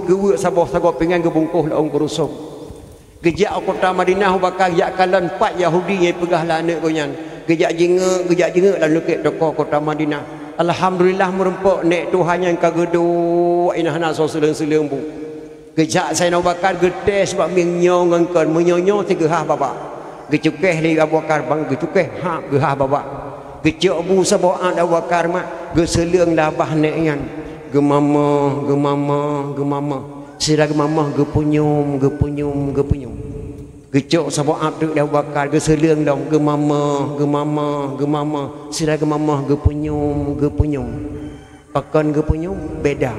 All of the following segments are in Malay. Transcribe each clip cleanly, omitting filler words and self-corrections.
gewe sabah-sabah pengen gebungkuh laung kurusum. Gejak kota Madinah bakal jak kalan 4 Yahudi yang pegah lah anak konyan. Gejak jengek dan lukit toko kota Madinah. Alhamdulillah merempok nek Tuhan yang kagedo inah nak seleng-seleng bu. Gejak saya nak bakar getes sebab menyong ngangkan menyonyo ti gehah baba. Gecukeh li Abu Bakar bang gecukeh ha gehah baba. Gecok bu sabah Abu Bakar mak geseleng labah nek yan. Gemama. Sira gemama gepunyum. Gecok sabah Abu Bakar geseleng dong gemama. Sira gemama gepunyum. Pakan gepunyum beda.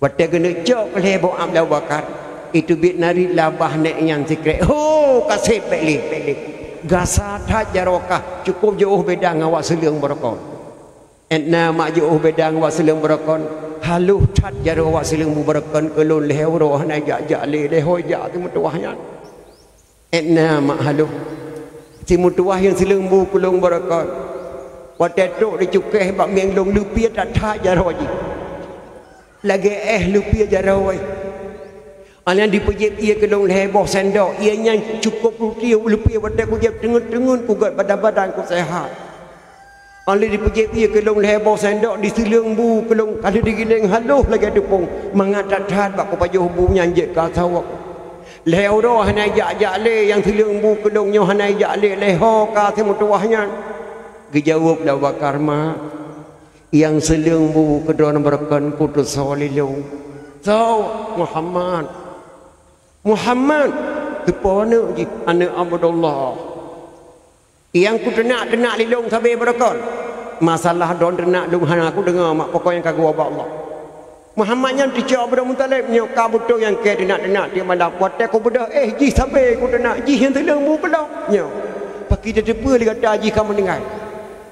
Waktu kena cok lebo Abu Bakar itu bit nari labah nek yang sikret. Oh kasih pelik. Gasa tak jarokah cukup jauh beda ngawak seleng berakon. Entna mak jauh beda ngawak seleng berakon. Haluh tak jaro awak seleng berakon kelon leher roh na jak le lehoi jak ti mutuahnya. Entna mak haluh si mutuah yang seleng bu kelong berakon. Waktu tu dicukeh bak miang long lupia tak jaro ji. Lagi lupia jarawai. Alan dipejit ia ke long leher sendok. Ianya cukup lupia pada ku jep tengun-tengun ku gat badan ku sehat. Alan dipejit ia ke long leher sendok di seleng bu ke long kalau digiling haluh lagi tepung mangat-tat bak ku pajuh bu nyanjek ka sawak. Leher roh hanai jak le yang seleng bu ke long nyo hanai jak le leho ka semutuahnya. Gejawab dah bakar mak. Yang seleng bu kedua berakan putus sawalilung. Muhammad tepana ji anak Abdullah. Yang ku tenak lilung sampai berakan. Masalah don tenak lung hana aku dengar mak pokok yang kagak abah Allah. Muhammad yang dicak Abdul Muttalib nyo ka betul yang ke tenak dia malam potek ku bedah ji sampai ku tenak ji yang seleng bu belah nyo. Paki dia depa dia kata ji kamu dengar.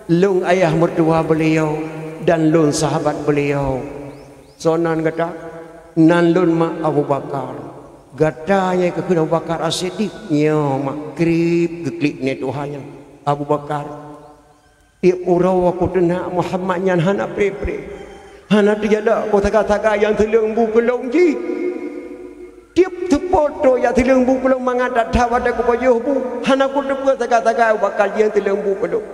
Lung ayah mertua beliau dan lun sahabat beliau. Sonan kata nan lun mak Abu Bakar. Gatanya ke Abu Bakar As-Siddiq nyo mak krip geklik ne Tuhan Abu Bakar. Tiap urau aku tenak Muhammad nyan hana pre. Hana tiada ko taga-taga yang seleng bu kelong ji. Tiap tepoto yang seleng bu kelong mangadat tawada ko pajuh bu. Hana ko depa taga-taga Abu Bakar yang seleng bu kelong.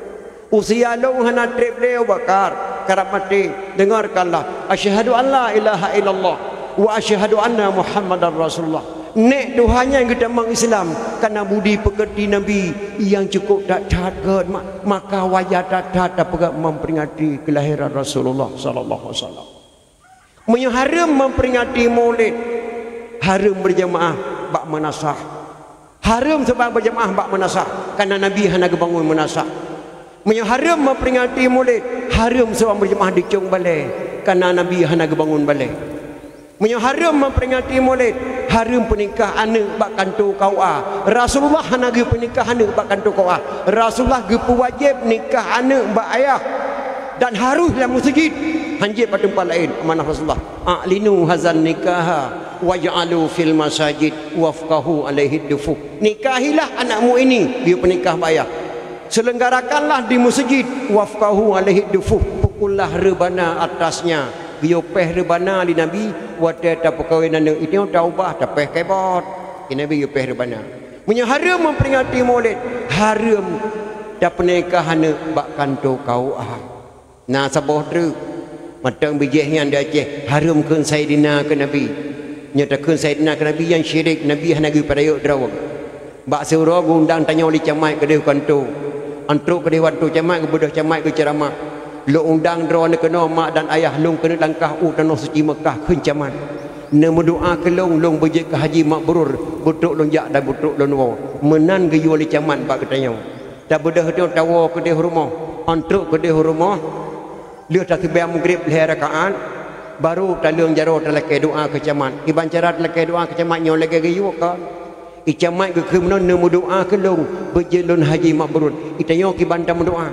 Usia long hana trip leo bakar karap mati dengarkanlah asyhadu an la ilaha illallah wa asyhadu anna muhammadar rasulullah. Nek Tuhannya yang kita mengislam karena budi pekerti Nabi yang cukup tak cagat maka wajah tak dapat memperingati kelahiran Rasulullah sallallahu alaihi wasallam. Haram memperingati Maulid, haram berjamaah bak menasah. Haram sebab berjamaah bak menasah karena Nabi hana bangun menasah. Haram memperingati Maulid, haram sebab berjemaah di Cong Balai karena Nabi hana bangun balai. Haram memperingati Maulid, haram pernikah anak bak kantor KUA. Rasulullah hana pernikah anak bak kantor KUA. Rasulullah wajib nikah anak bak ayah dan harus dalam masjid. Hanjit pada tempat lain amanah Rasulullah. A'linu hazan nikaha waj'alu fil masajid wafqahu alaihi dufu. Nikahilah anakmu ini, dia pernikah bayar. Selenggarakanlah di masjid wafqahu alaihi dufuh, pukullah rebana atasnya. Biopeh rebana di Nabi wata ta perkahwinan itu taubah tapeh kebot. Nabi biopeh rebana. Haram memperingati Maulid, haram dak pernikahan bak kantor KUA. Nah sabah tu matang bijih yang dah Aceh haram keun Saidina ke Nabi. Nyatakeun Saidina ke Nabi yang syirik Nabi hana gi pada yuk drawang. Bak surau undang tanya oli camai ke dia kantor. Antruk ke waktu camat ke bedah camat ke ceramah. Lu undang draw nak kena mak dan ayah long kena langkah tanah suci Mekah keun camat. Ne berdoa ke long bejek ke haji makbrur, butuk long jak dan butuk long wa. Menan ge yuli camat bak ketanya. Tak bedah tu tawa ke dia rumah. Antruk ke dia rumah. Lihat tak sebiar maghrib leher rakaat baru talung jaro telake doa ke camat. Iban cara telake doa ke camat nyo lagi ge yu ka. Icamat ke kemudian nemu doa ke long berjelun haji mabrur. Itanya ki bantam doa.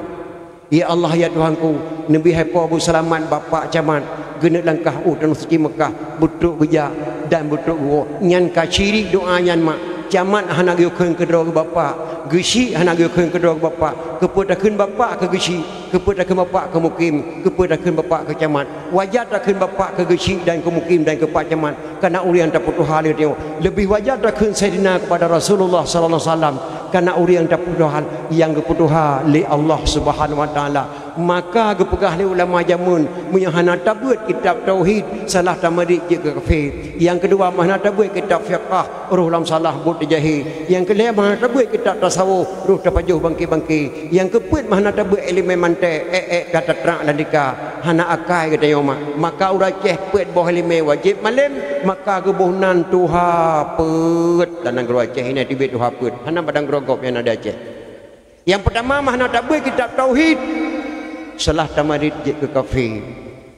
Ya Allah ya Tuhanku, Nabi haipa Abu Salaman bapa camat gena langkah tanah suci Mekah butuk beja dan butuk gua. Nyan ka ciri doa nyan mak camat hana gyukun kedua bapa gesi hana gyukun kedua bapa keputakeun bapa ke gesi keputakeun bapa ke mukim keputakeun bapa ke camat wajar takeun bapa ke gesi dan ke mukim dan ke pak camat karena urian tak putus hal dia lebih wajar takeun sayyidina kepada Rasulullah sallallahu alaihi wasallam karena urian tak putus hal yang keputus li Allah Subhanahu wa taala maka gepegah li ulama jamun punya hana tabut kitab tauhid salah tamadik je ke kafir yang kedua mana tabut kitab fiqh ruh lam salah but jahi yang kelima mana tabut kitab tasawuf ruh tapajuh bangki-bangki yang keempat mana tabut elemen mante kata terang ladika hana akai kata yoma maka urang ceh pet boh elemen wajib malam maka gebuhnan tuha pet dan gero ceh ini tibet tuha pet hana badang grogop yang ada ceh yang pertama mana tabut kitab tauhid salah tamarid je ke kafir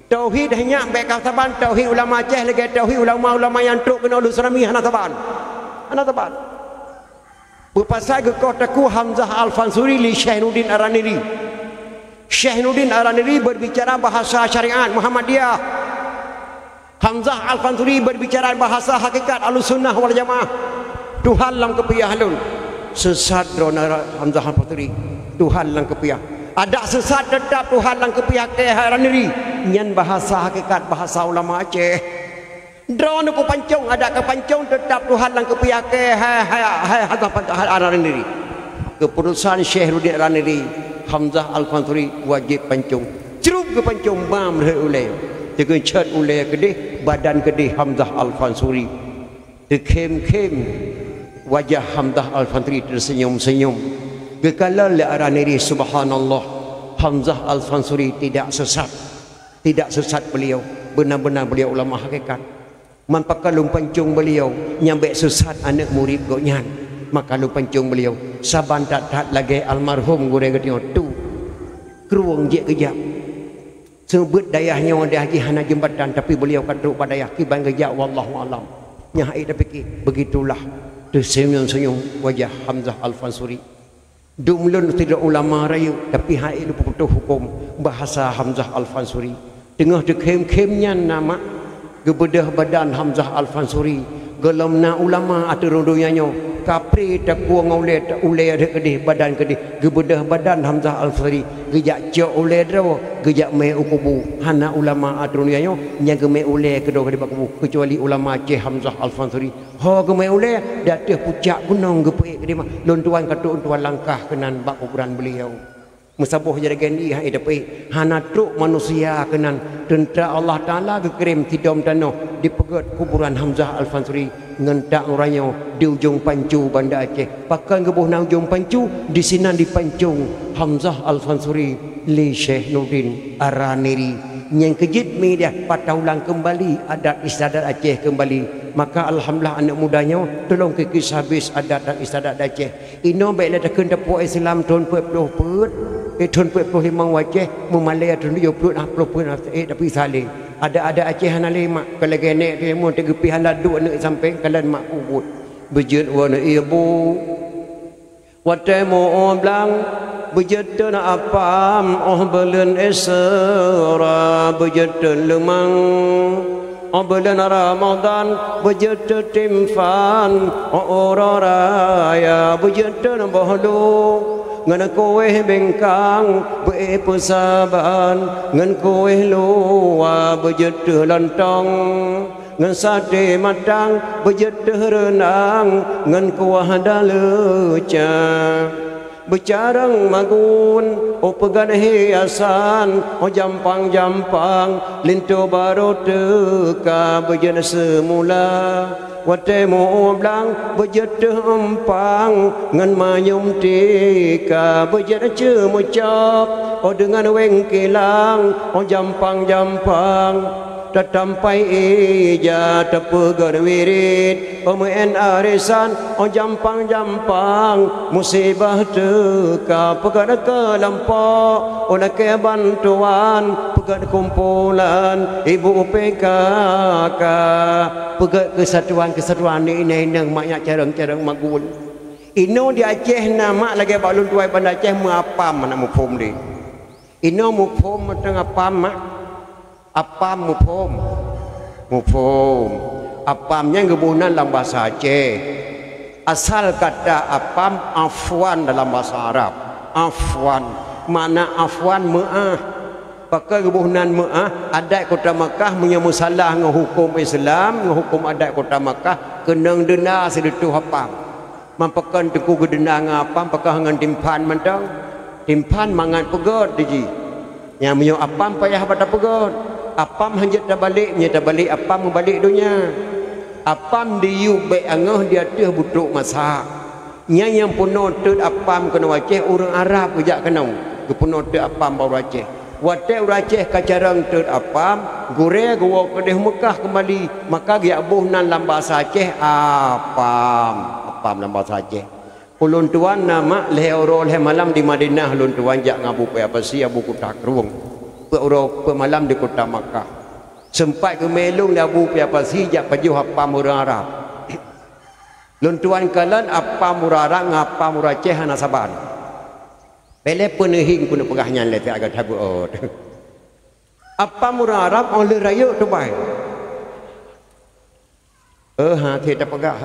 tauhid hanya baik kasaban tauhid ulama Aceh lagi tauhid ulama-ulama yang truk kena ulu serami hana taban berpasal ke kotaku Hamzah Al-Fansuri li Syahnuddin Araniri Syahnuddin Araniri berbicara bahasa syariat Muhammadiyah Hamzah Al-Fansuri berbicara bahasa hakikat Ahlussunnah wal Jamaah Tuhan lam kepiah halun sesat drona Hamzah Al-Fansuri Tuhan lam kepiah ada sesat tetap Tuhan lang kepiak Araniri nyan bahasa hakikat bahasa ulama Aceh drone ku pancung ada ke pancung tetap Tuhan lang kepiak Araniri keputusan Syahruddin Araniri Hamzah Al-Fansuri wajib pancung cerup ke pancung bam ulai dengan cat ulai kedih badan kedih Hamzah Al-Fansuri kem wajah Hamzah Al-Fansuri tersenyum-senyum kekala le Araniri subhanallah Hamzah Al-Fansuri tidak sesat beliau benar-benar beliau ulama hakikat man pakalung pancung beliau nyambe sesat anak murid gonyan maka lu pancung beliau saban tak lagi almarhum goreng ketengok tu keruang je kejap sebut dayahnya ada haji hana jembatan tapi beliau kadruk pada dayah kiban kejap wallahu alam nyai dah fikir begitulah tersenyum-senyum wajah Hamzah Al-Fansuri dumlun tidak ulama rayu tapi hai lu putuh hukum bahasa Hamzah Al-Fansuri tengah dekem-kemnya nama gebedah badan Hamzah Al-Fansuri gelamna ulama atur duyanya kapri tak kuang oleh tak uleh ada kedih badan kedih gebedah badan Hamzah Al-Fansuri gejak cok oleh draw gejak me ukubu hana ulama atur duyanya nyaga me oleh kedua kedih bakubu kecuali ulama Aceh Hamzah Al-Fansuri ho ke me oleh datih pucak gunung gepek kedih mah lon tuan katuk tuan langkah kenan bak kuburan beliau musabuh jadi gani hai dapat hana truk manusia kenan tentera Allah Taala gekirim tidom tanah di pegat kuburan Hamzah Al-Fansuri ngentak orangnya di ujung pancu Banda Aceh pakan gebuh nang ujung pancu di sini di pancung Hamzah Al-Fansuri li Syahnuddin Araniri yang kejit media pataulang kembali adat istiadat Aceh kembali maka alhamdulillah anak mudanya tolong kikis habis adat dan istiadat Aceh ino baiklah tak kena puak Islam tahun 40 put tahun 45 wajah memalai tahun 70 put tapi saling ada Aceh hana lima kalau genek dia mau tegepi hana dua nak sampai kalian mak kubut bejut wana ibu watai mo blang bejutun apam belun esra bejutun lemang belun Ramadan bejutun timfan raya bejutun bohlu ngan kowe bengkang be pesaban ngan kowe luwa bejutun lontong ngan sate matang bejutun renang ngan kuah daleca bercarang magun pegan hiasan jampang-jampang lintu baru teka berjana semula watemu blang berjata empang ngan mayum tika berjana cemucap dengan weng kilang jampang-jampang tatampai ija tepegar wirid omen arisan jampang-jampang musibah teka pegar ke lampau oleh ke bantuan pegar kumpulan ibu PKK pegar kesatuan ini maknya carang-carang magun ino di Aceh nama lagi balun tuai Banda Aceh mengapa mana mufum di ino mufum tengah pamak apa mufum apamnya gebunan dalam bahasa Aceh Asal kata apam afwan dalam bahasa Arab. Afwan makna afwan maaf. Pakai kebunan maaf adat kota Makkah punya masalah dengan hukum Islam, dengan hukum adat kota Makkah kena denda sedetuh apam. Mampakan teku gedena dengan apam pakai dengan timpan mentang. Timpan mangat pegot ji. Yang punya apam payah pada pegot. Apam hanya tak balik, apam balik dunia. Apam diu baik angah dia tuh butuh masak. Yang puno tut apam kena wajah orang Arab kejak kena. Puno tut apam baru wajah. Wadah wajah kacarang tut apam, gure gua kedeh Mekah kembali. Maka dia abuh nan dalam bahasa Aceh apam dalam bahasa Aceh. Ulun tuan nama leorol malam di Madinah ulun tuan jak ngabu pe apa si abu kutak ruang. Pe malam di kota Makkah. Sempat ke melung abu pe apa si jak pajuh apam orang Arab. Lun tuan kalan apam orang Arab ngapam orang Aceh hana saban. Bele penehing kuna pegahnya letak agak tabuot. Apam orang Arab oleh raya tu baik. Kita pegah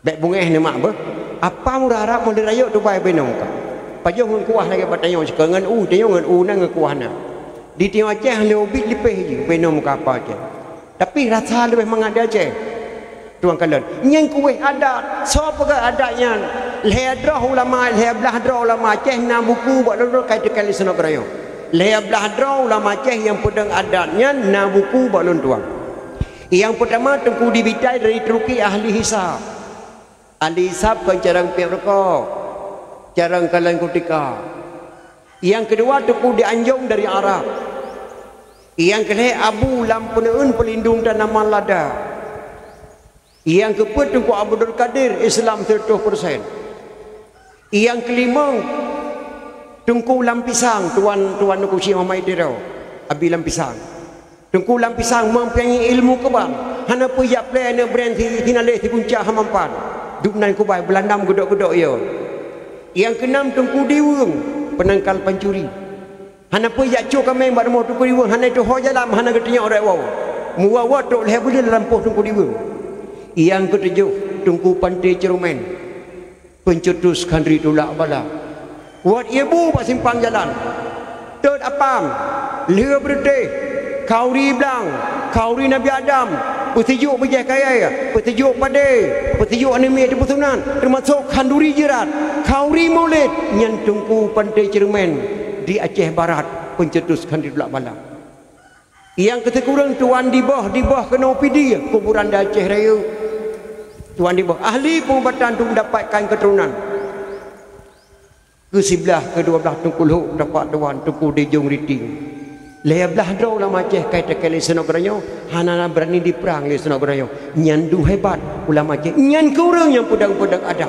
Bek bungeh ni mak ber. Apa murah Arab mau dirayuk tu baik benong ka. Pajuh ngan kuah lagi batayong sekangan tayong ngan nang kuah na. Di Timur Aceh lebih lipeh je benong ka apa je. Tapi rasa lebih mengada je. Tuan kalian, nyang kuih adat, siapa ke adatnya? Lehadrah ulama, lehadrah ulama Aceh na buku buat lulu kait kali senok rayo. Lehadrah ulama Aceh yang pedang adatnya na buku buat lulu tuan. Yang pertama Tengku Dibitai dari Turki ahli hisab. Ahli hisab kan jarang perko, jarang kalian kutika. Yang kedua Tengku Dianjung dari Arab. Yang kedua Abu Lampuneun pelindung tanaman lada. Yang keempat Tengku Abdul Qadir Islam 100%. Yang kelima Tengku Lampisang tuan Nuku Syekh Muhammad Idirau Abi Lampisang. Tengku Lampisang mempunyai ilmu kebal. Hana pu ya plan brand hinale ti puncak hamampan. Duknan kubai belandam gedok-gedok ya. Yang keenam Tengku Diwung penangkal pencuri. Hana pu ya cu kameng bad mo Tengku Diwung hana tu hojalam hana getnya orang wow. Muwa tok leh boleh dalam poh Tengku Diwung. Yang ketujuh Tengku Pantai Cerumen pencetus kandri tulak bala. Buat ibu pak simpang jalan. Tud apam leh berde kauri blang, kauri Nabi Adam, petijuk bejah kaya, petijuk pade, petijuk anime di putunan, termasuk kanduri jerat, kauri maulid, yang Tengku Pantai Cerumen di Aceh Barat, pencetus kandri tulak bala. Yang ketekurang tuan di bawah kena OPD, kuburan di Aceh Raya. Tuan di bawah, ahli pengobatan tu mendapatkan keturunan. Ke-11, ke-12 Tengku Luhuk dapat tuan Tengku Dijung Riting. Lebelah draw ulama Aceh kait kali senogranyo hanana berani diperang le senogranyo nyandu hebat ulama Aceh nyan kurang yang pedang-pedang ada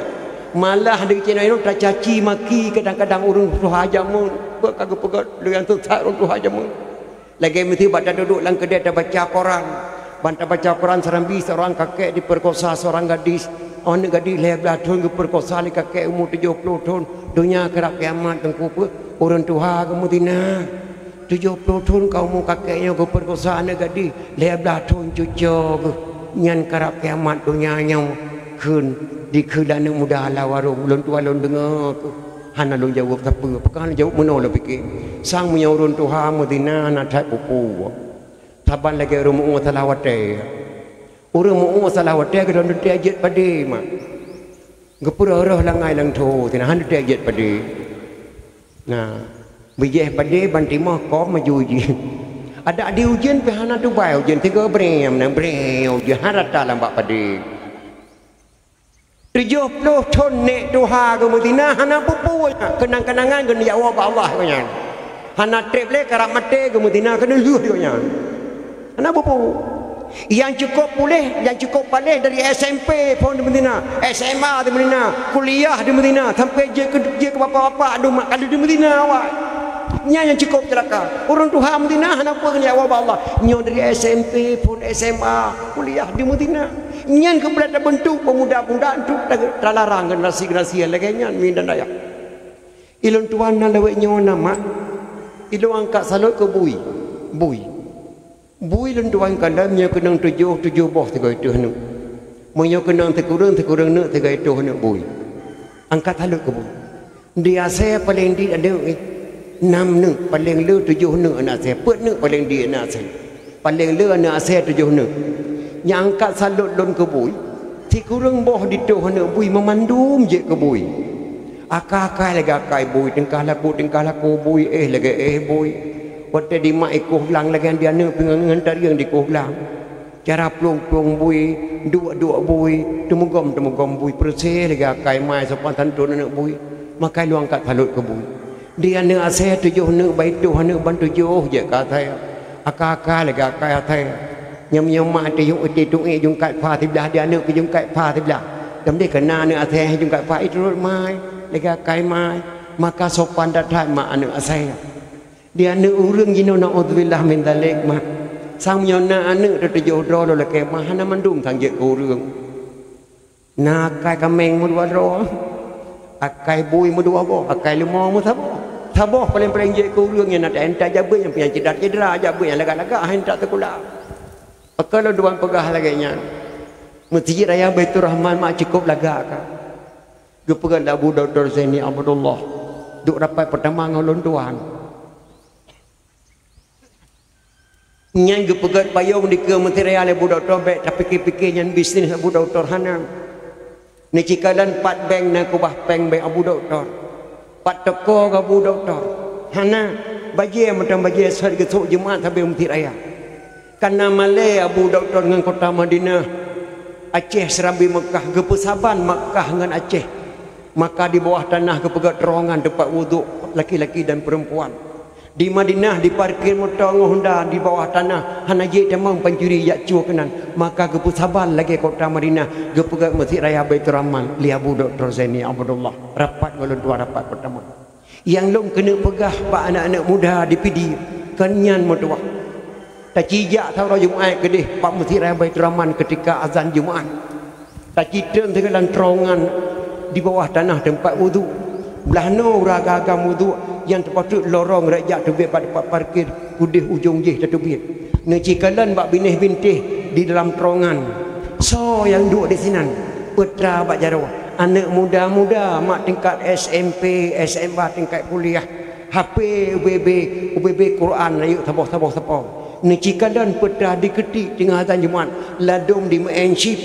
malah di Cina itu tak caci maki kadang-kadang urang tu hajamun kagak pegat dengan tu tak urang tu hajamun lagi mesti baca duduk lang kedai dah baca Quran bantah baca Quran serambi seorang kakek diperkosa seorang gadis orang gadis lebelah tahun diperkosa le kakek umur 70 tahun dunia kerap kiamat tengku orang Tuhan kemudian 70 tahun kau mau kakeknya kau perkosa anak gadis 11 tahun cucu nyan karap kiamat dunia yang kun di kedan muda ala warung ulun tua ulun dengar hana ulun jawab apa pekan jawab mana lah fikir sang punya urun Tuhan Madinah nak tak pupu taban lagi urun mu salawate urun mu salawate ke don dia jet pade mak gepura roh langai lang tho tina han dia jet pade nah bijih pada bantimah kau maju je. Ada di ujian pihana tu baik ujian 3 brem nang brem ujian harata lambat pada. 70 tahun nek Tuhan ke Madinah hana pupu kenang-kenangan kena jawab Allah kanya. Hana trip le karap mate ke Madinah kena luh kanya. Hana pupu. Yang cukup boleh, yang cukup balik dari SMP pun di Madinah, SMA di Madinah, kuliah di Madinah, sampai je ke bapa-bapa aduh mak kali di Madinah awak. Nya yang cukup celaka. Orang Tuhan Madinah hana apa kena jawab Allah. Nya dari SMP pun SMA, kuliah di Madinah. Nya ke berada bentuk pemuda-pemuda itu terlarang generasi-generasi yang lagi nya min dan dayak. Ilun tuan na lewek nya nama. Ilu angkat salut ke bui. Bui lun tuan kandamnya kenang 7 boh tiga itu hanu. Menyo kenang tekurung nak tegai tu nak bui. Angkat halut ke bui. Dia saya paling di ada 6 nak paling le 7 nak anak saya. Pet nak paling di anak saya. Paling le anak saya 7 nak. Yang angkat salut lon ke bui. Tekurung boh di tu nak bui memandum je ke bui. Akak lagi akai bui tengkah laku bui lagi bui. Waktu di mak ikuh lang lagi dia nak pengen tari yang dikuh lang. Cara pelung bui, dua bui, temugom bui perse lagi akai mai sopan tantun nak bui. Makai lu angkat salut ke bui. Dia nak saya 7 nak baik tu nak bantu jauh je kata saya. Akak lagi akai atai. Nyam mak tu yung jung kat pha tiblah dia nak ke jung kat pha tiblah. Dam dia kena nak saya jung kat pha itu mai. Lagi akai mai. Maka sopan datang mak anak saya. Dia nak urang jino naudzubillah min dzalik mak. Sang nyona anak tu jodoh lo leke mahana mandum thang je ko rương. Na kai kameng mu dua ro. Akai bui mu dua bo, akai lemong mu sabo. Sabo paling je ko rương yang nak enta jabe yang punya cedera jabe yang laga-laga henta tekula. Akal duan pegah lagi nya. Masjid Raya Baitur Rahman mak cukup laga ka. Gepegan Abu Dr. Zaini Abdullah. Duk rapat pertama ngolon tuan. Nyan ge pegat payung di ke menteri ale budak tobek tapi fikir nyan bisnis Abu Doktor Hanan. Ni cikalan 4 bank na kubah bank Abu Doktor. 4 toko Abu Doktor. Hana baje macam baje sat ke sok jemaat sampai menteri raya. Karena Malay Abu Doktor dengan kota Madinah Aceh Serambi Mekah ge pesaban Mekah dengan Aceh. Maka di bawah tanah ke pegat terongan tempat wuduk laki-laki dan perempuan. Di Madinah di parkir motor Honda di bawah tanah hana je temang pencuri yak cuo kenan maka kepusaban lagi kota Madinah gepegat Masjid Raya Baitur Rahman li Abu Dr. Zaini Abdullah rapat ngolon dua rapat pertama yang long kena pegah pak anak-anak muda di PD kenyan motua tak cijak tahu Jumaat kedih pak Masjid Raya Baitur Rahman ketika azan Jumaat tak cideng tegalan terongan di bawah tanah tempat wudu belah no raga wudu yang terpatut lorong rakyat tebik pada parkir kudih ujung jih tebik necikalan bak binih bintih di dalam terongan so yang duduk di sini putra bak jarwa anak muda-muda mak tingkat SMP SMA tingkat kuliah HP UBB Quran ayo sabah necikalan putra diketik tengah azan Jumaat ladum di menship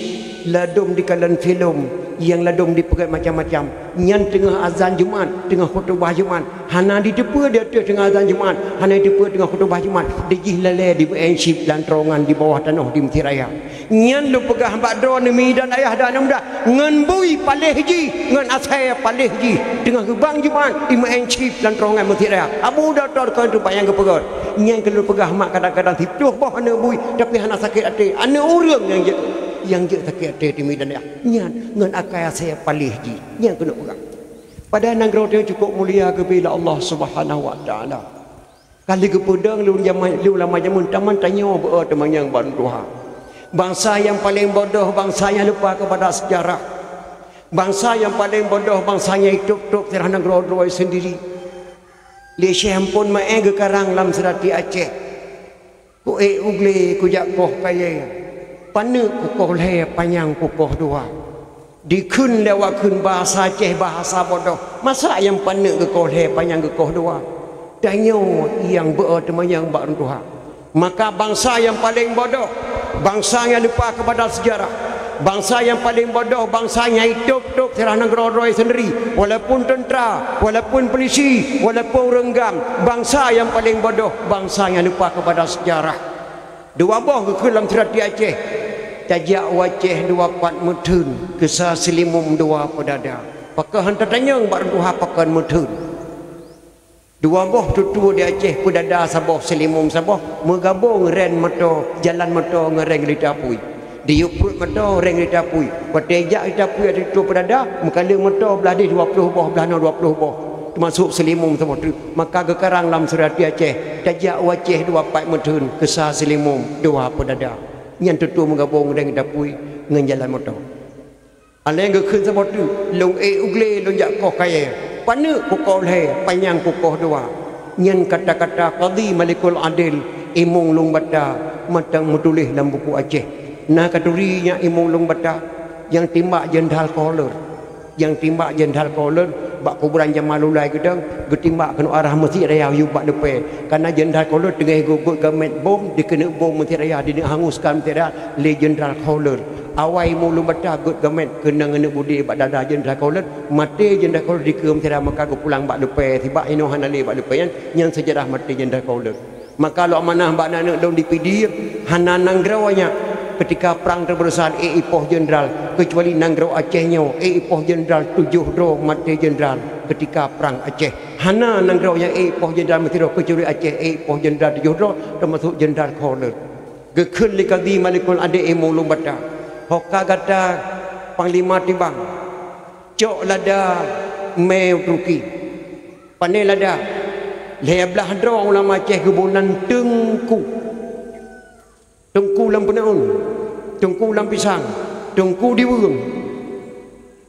ladum di kalan filem yang ladum dipegat macam-macam nyan tengah azan Jumaat tengah khutbah Jumaat hana di depan dia tengah azan Jumaat hana di depan tengah khutbah Jumaat dijih lele di menship dan terongan di bawah tanah di Mesir Raya nyan lu pegah hamba drone mi dan ayah dan muda ngan bui palih ji ngan asai palih ji tengah gebang Jumaat di menship dan terongan Mesir Raya Abu Doktor kan tu bayang kepegat nyan kalau pegah mak kadang-kadang tipuh bawah hana bui tapi hana sakit hati ana urang yang je sakit hati di medan ya nyan ngan akai saya palih ji nyan kena pegang pada nangro dia cukup mulia kepada Allah Subhanahu wa taala kali ke pedang lu lama jamun taman tanya ber teman yang bantuha bangsa yang paling bodoh bangsa yang lupa kepada sejarah bangsa yang paling bodoh bangsanya hidup serah nangro sendiri li syampun mae ke karang lam serati Aceh ku ugle ku jakoh kaya Pana kukuh le panjang kukuh dua. Dikun lewat kun bahasa Aceh bahasa bodoh. Masa yang pana kukuh le panjang kukuh dua. Tanya yang berteman yang beruntuhan. Maka bangsa yang paling bodoh, bangsa yang lupa kepada sejarah, bangsa yang paling bodoh, bangsanya hidup serah negara roy sendiri, walaupun tentera, walaupun polisi, walaupun renggam, bangsa yang paling bodoh, bangsa yang lupa kepada sejarah. Dua boh ke dalam serat di Aceh. Tajak wajah 24 mutun kesah selimum 2 pedada pakah hantar tanyang bak rentuha pakan mutun 2 boh tutu di Aceh pedada sabah selimum sabah megabung ren motor jalan motor ngereng litapui di uput motor reng litapui patejak litapui ada tu pedada mekala motor belah di 20 boh belah 20 boh termasuk selimum semua tu maka gekarang lam serat di Aceh tajak wajah 24 mutun kesah selimum 2 pedada yang tutu menggabung dengan dapui dengan jalan motor. Aleng ke khun sebab tu long ugle long jak koh kaya. Pana kukoh le panjang kukoh dua. Nyan kata-kata qadi Malikul Adil imung long bata matang mutulih dalam buku Aceh. Na katurinya imung long bata yang timbak Jenderal Koller, yang timbak Jenderal Koller bak kuburan Jamalulai gedang getimbak kena arah Masjid Raya Ayub bak depan karena Jenderal Koller tengah gugut gamet bom dikena bom Masjid Raya dia hanguskan Masjid Raya le Jenderal Koller awai mulu bata gut gamet kena ngene budi bak dada Jenderal Koller mati Jenderal Koller dike Masjid Raya maka go pulang bak depan tiba ino hanale bak depan yang sejarah mati Jenderal Koller maka lo amanah bak nak daun dipidi hana nangrawanya ketika perang terbesar ipoh Jenderal kecuali Nanggro Acehnya ipoh Jenderal 7 dro mati Jenderal ketika perang Aceh hana Nanggro yang ipoh Jenderal mati dro kecuali Aceh ipoh Jenderal 7 dro termasuk Jenderal Koller gekun likadi malikul ade mulu bata hoka gata panglima tibang cok lada meu Turki pane lada leblah dro ulama Aceh kebunan Tengku lam penaun, tengku lam pisang, tengku di burung,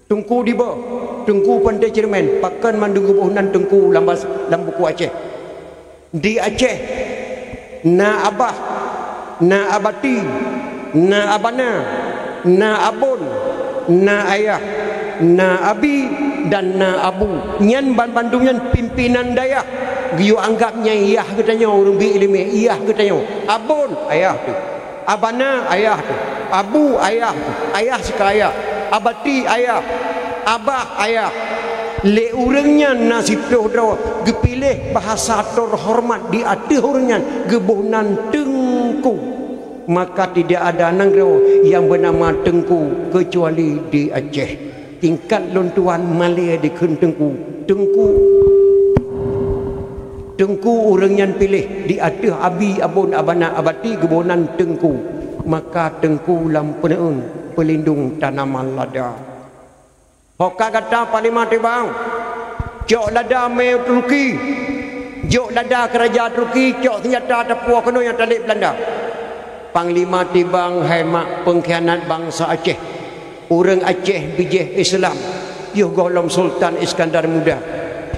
tengku di bawah, tengku pantai cermen, pakan mandu kebunan tengku lam buku Aceh. Di Aceh, na abah, na abati, na abana, na abon, na ayah, na abi dan na abu. Nyan Bandung nyan pimpinan dayak. Giyo anggapnya iyah katanya orang bi ilmu iyah katanya. Abon ayah tu. Abana ayah tu, abu ayah tu, ayah sekaya, abati ayah, abah ayah. Le urangnya nasib doh gepilih bahasa terhormat di hati orangnya gebonan tengku. Maka tidak ada Nanggro yang bernama Tengku kecuali di Aceh. Tingkat lontuan Malay di Tengku. Tengku orang yang pilih di atas abi abon abana abati gebonan Tengku maka Tengku lam peneun pelindung tanaman lada hoka kata panglima tibang jok lada meu Turki jok lada kerajaan Turki jok senjata tepua kena yang talik Belanda panglima tibang hemat pengkhianat bangsa Aceh orang Aceh bijih Islam yuh golong Sultan Iskandar Muda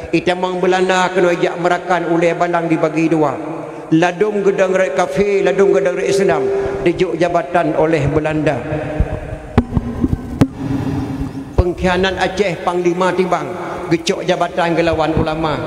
Itamang Belanda kena ajak merakan oleh balang dibagi dua. Ladung gedang rakyat kafir, ladung gedang rakyat Islam dijuk jabatan oleh Belanda. Pengkhianat Aceh Panglima Tibang gecok jabatan gelawan ulama.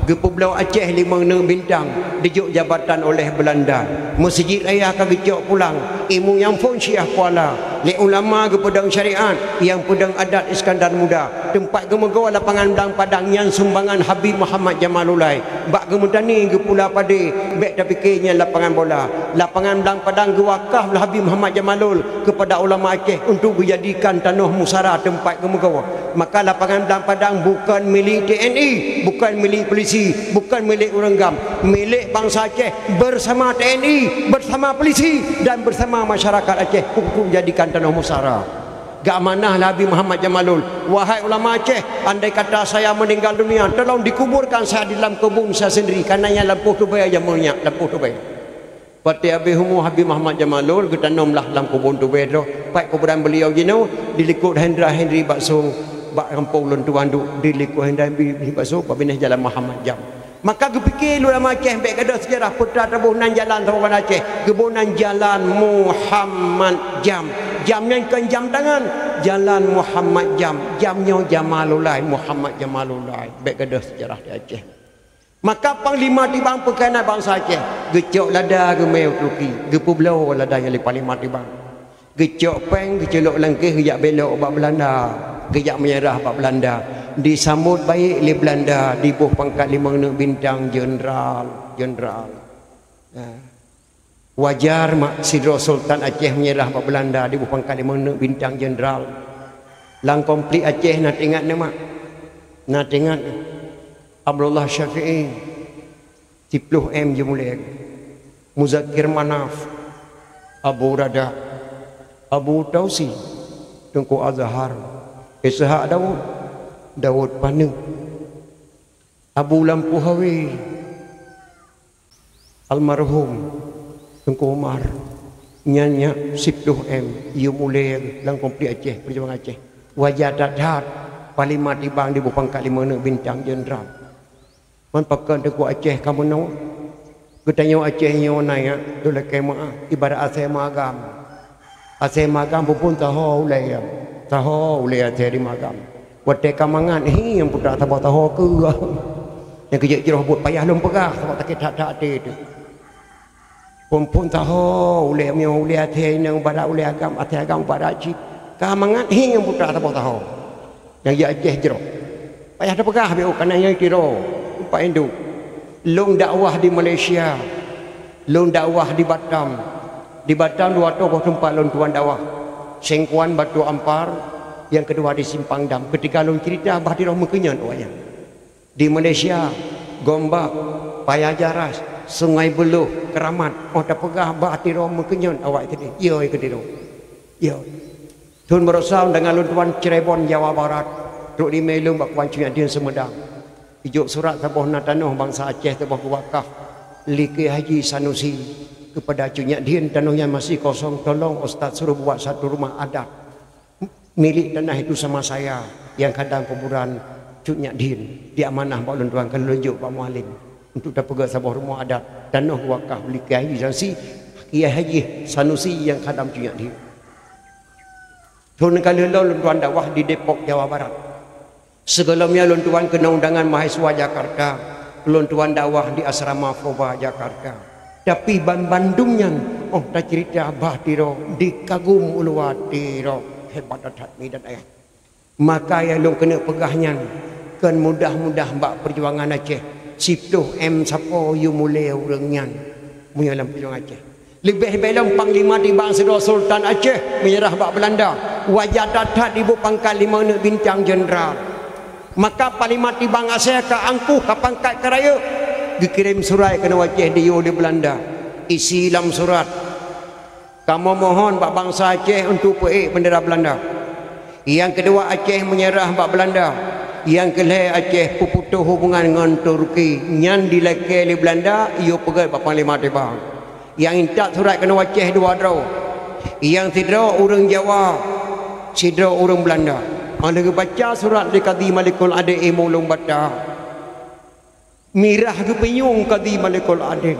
Gepulau Aceh 5 bintang dijuk jabatan oleh Belanda. Masjid Raya ka gecok pulang. Ilmu yang pun Syiah Kuala. Le ulama ke pedang syariat yang pedang adat Iskandar Muda. Tempat gemegawa lapangan Belang Padang yang sumbangan Habib Muhammad Jamalulai. Bak gemutani ke Pulau Padi, bek dah fikirnya lapangan bola. Lapangan Belang Padang ke wakaf Habib Muhammad Jamalul kepada ulama Aceh untuk dijadikan tanah musara tempat gemegawa. Maka lapangan Belang Padang bukan milik TNI, bukan milik polisi, bukan milik orang gam, milik bangsa Aceh bersama TNI, bersama polisi dan bersama masyarakat Aceh untuk jadikan tanah musara. Gak manah Nabi Muhammad Jamalul, wahai ulama Aceh, andai kata saya meninggal dunia, tolong dikuburkan saya di dalam kebun saya sendiri, karenanya lampu tu bayar aja minyak, lampu tu bayar. Pati Habib Muhammad Jamalul ketanamlah dalam kebun tu bayar. Pak kuburan beliau jino dilikut Hendra Henry Baksong, bak kampung lontuan duk dilikut Hendra Henry Baksong, pak binah jalan Muhammad Jam. Maka kepikir ulama Aceh baik ada sejarah putra tebunan jalan orang Aceh, kebunan jalan Muhammad Jam. Jamnya kan jam tangan, jalan Muhammad Jam, jamnya Jamalulai, Muhammad Jamalulai. Baik ada sejarah di Aceh. Maka Panglima Tibang pekana bangsa Aceh, gecok lada ke meu Turki, gepulau lada yang li Panglima Tibang. Gecok peng, gecelok langkih, gejak belok bak Belanda, gejak menyerah bak Belanda. Disambut baik oleh Belanda, dibuh pangkat 5 bintang Jenderal. Wajar mak Sidro Sultan Aceh menyerah pada Belanda, dibuh pangkat 5 bintang Jenderal. Lang komplit Aceh nak ingat ni mak. Nak ingat Abdullah Syafi'i 10M je mulai. Muzakir Manaf, Abu Rada, Abu Tausi, Tengku Azhar, Ishaq Daud Panu, Abu Lampu Hawi, almarhum Tengku Umar, Nyanyak 10M, ia mulai lang komplit Aceh, perjuangan Aceh. Wajah dadat, Panglima Tibang di pangkat 5 bintang Jenderal. Man pakai Tengku Aceh kamu nak? Ketanya Aceh nyo naik, tu lekeh mak, ibarat asal magam. Asal magam pun tahu lah ya. tahu oleh hati di magam wate kamangan yang putra tahu ke yang kerja jeroh buat payah lom pegah sebab tak itu pun tahu oleh hati yang pada oleh agam pada cip kamangan yang putra tahu yang ia ajeh jeroh payah dah pegah biu kerana yang kiro Pak Induk long dakwah di Malaysia long dakwah di Batam 2 tempat long tuan dakwah Sengkuan Batu Ampar yang kedua di Simpang Dam ketika long cerita Bahdiro Mekenyan wayang di Malaysia Gombak Paya Jaras Sungai Beluh Keramat dah pegah Bahdiro Mekenyan awak tadi yo kediro yo Tun merosau dengan long tuan Cirebon Jawa Barat Ruk di Melung bak kuan Cunyak Din Semedang ijuk surat tabuh natanuh bangsa Aceh tabuh wakaf Liki Haji Sanusi kepada Cunyak Din tanahnya masih kosong tolong Ustaz suruh buat satu rumah adat milik tanah itu sama saya yang kadang kuburan Cunyak Din diamanah Pak Luntuan kalau lunjuk Pak Mualim untuk dapat sebuah rumah adat tanah wakaf Liki Haji Sanusi Kiai Haji Sanusi yang kadang Cunyak Din Tuan kali Luntuan dakwah di Depok Jawa Barat sebelumnya Luntuan kena undangan mahasiswa Jakarta Luntuan dakwah di asrama Foba Jakarta tapi Bandungnya tak cerita Bahdiro dikagum uluwatiro hebat adat dan ayat maka yang lu kena pegahnya kan mudah-mudah mbak perjuangan Aceh Siptuh M Sapo yu mulai urangnya punya dalam perjuangan Aceh lebih belum panglima di bangsa Sultan Aceh menyerah mbak Belanda wajah datat ibu pangkat 5 bintang jenderal maka panglima di bang Aceh ke angkuh ke pangkat keraya dikirim surat kena wajah di Belanda isi dalam surat kamu mohon Pak bangsa Aceh untuk peik bendera Belanda yang kedua Aceh menyerah Pak Belanda yang kelih Aceh puputuh hubungan dengan Turki nyan dilekeh di Belanda ia pergi Pak Panglima Tibang yang intak surat kena wajah 2 draw yang tidak orang Jawa sidra orang Belanda ada baca surat di Qadi Malikul Adil Mulung Bata mirah ke penyung Qadi Malikul Adil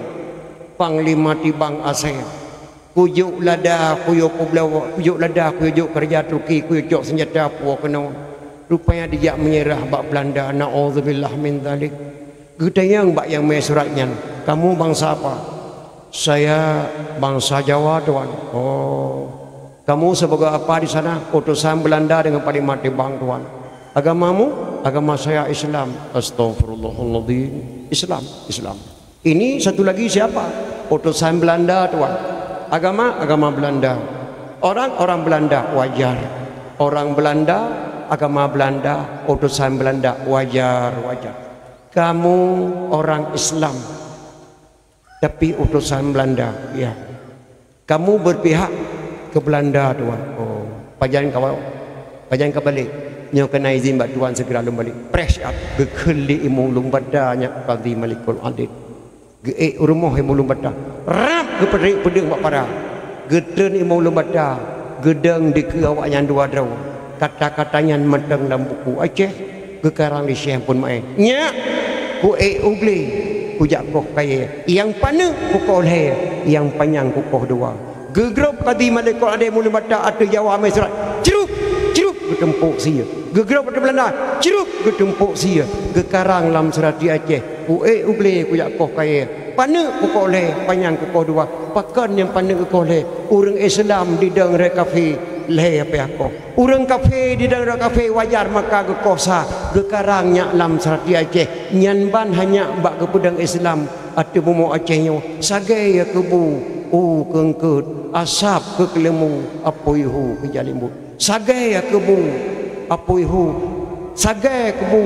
Panglima Tibang Aceh kujuk lada kuyuk kublawa kujuk lada kujuk kerja Turki kujuk senjata puak kena rupanya dia menyerah bak Belanda na'udzubillah min dzalik gedayang bak yang mai suratnya kamu bangsa apa saya bangsa Jawa tuan oh kamu sebagai apa di sana utusan Belanda dengan Panglima Tibang tuan agamamu agama saya Islam astagfirullahaladzim Islam ini satu lagi siapa utusan Belanda tuan agama Belanda orang Belanda wajar orang Belanda agama Belanda utusan Belanda wajar kamu orang Islam tapi utusan Belanda ya kamu berpihak ke Belanda tuan oh pajan kebalik nyo kena izin bak tuan segera lum balik press up gekeli imulung badanya Qadi Malikul Adil ge rumah imulung bada rap geperik pedeng bak para gedeng imulung bada gedeng di ke awak yang 2 draw kata-katanya medeng dalam buku Aceh gekarang di Syekh pun mai nya ku ugli ku jakoh kaya yang pana ku kolhe yang panjang ku koh 2 gegrop Qadi Malikul Adil mulung bada ada Jawa mai surat ceruk getempuk sia gegerap pada Belanda ceruk getempuk sia gekarang lam surat di Aceh uble ku yakoh kaya pana ku koleh panjang ku koh 2 pakan yang pana ku koleh orang Islam di dang rekafe leh apa aku orang kafe di dang rekafe wajar maka gekosa gekarang nyak lam surat di Aceh nyan ban hanya bak ke pedang Islam atu momo Acehnya sagai ya kebu kengkut asap ke kelemu apoihu ke jalimut sagai ya kebu apoihu sagai kebu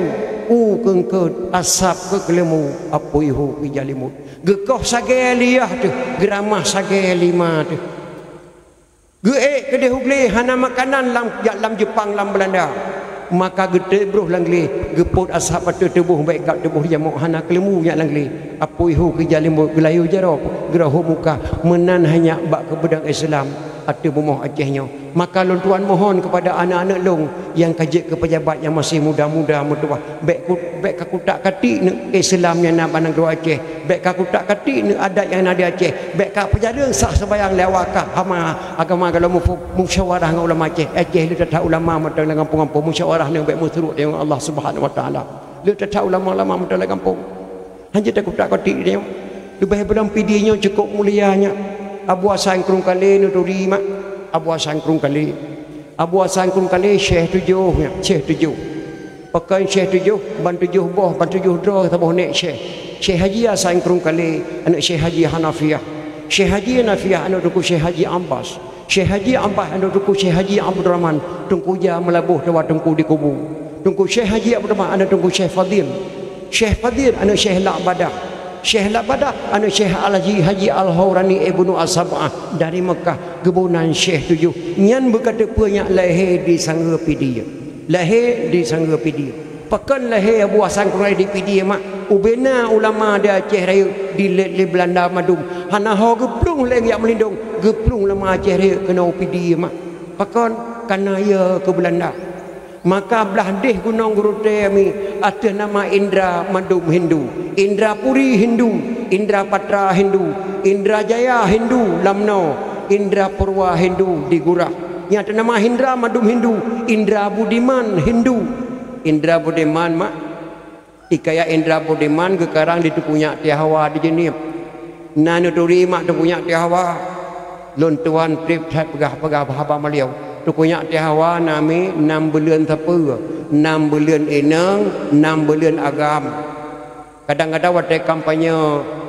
kengkut asap ke kelemu apoihu ke jalimut gekoh sagai liyah tu geramah sagai 5 tu kedai hubli hana makanan lam Jepang lam Belanda maka gede bruh langli geput asap atu tubuh baik kat tubuh jamuk hana kelemu yak langli apoihu ke jalimut gelayu jaro gerahu muka menan hanya bak ke bedang Islam atu bumuh Acehnya Maka long tuan mohon kepada anak-anak long yang kajik ke pejabat yang masih muda-muda mutua, baik kaku tak kati ne Islam yang nak pandang dua Aceh, baik kaku tak kati ne adat yang ada Aceh, baik kak penjara sah sembayang lewakah hama agama kalau musyawarah dengan ulama Aceh lu tak ulama mata dalam kampung-kampung musyawarah ni baik musruk dengan Allah Subhanahu Wa Taala. Lu tak ulama-ulama mata dalam kampung. Hanya tak tak kati dia. Lebih belum pidinya cukup mulianya. Abu Hasan Krung Kale nu terima. Abu Hasan Krung Kale. Abu Hasan Krung Kale Syekh 7 Syekh 7. Pakai Syekh 7 ban 7 boh ban 7 dro ta boh nek Syekh. Syekh Haji Hasan Krung Kale anak Syekh Haji Hanafiah. Syekh Haji Hanafiah anak duku Syekh Haji Abbas. Syekh Haji Abbas anak duku Syekh Haji Abdul Rahman tungku ja melabuh dewa tungku di kubu. Tungku Syekh Haji Abdul Rahman anak tungku Syekh Fadil. Syekh Fadil anak Syekh La'badah. Syekh Labadah anak Syekh Haji Al-Hawrani Ibnu As-Sab'ah dari Mekah kebunan Syekh 7 nyan berkata punya lahir di sangga pidia lahir di sangga pidia pekan lahir Abu Hasan Krung di pidia mak ubena ulama dia Aceh Raya di Belanda madum hana ho geplung leng yak melindung geplung lama Aceh Raya kena pidia mak pekan kanaya ke Belanda. Maka belah deh gunung guru temi atas nama Indra Madum Hindu, Indra Puri Hindu, Indra Patra Hindu, Indra Jaya Hindu Lamno, Indra Purwa Hindu di Gurah. Yang atas nama Indra Madum Hindu, Indra Budiman Hindu, Indra Budiman mak ikaya Indra Budiman kekarang di punya Tiahawa di jenis. Nanu turi mak tu punya Tiahawa, lontuan trip pegah haba maliau. Tu punya Tiahawa nami 6 bulan tapa 6 bulan enang 6 bulan agam. Kadang-kadang waktu kampanye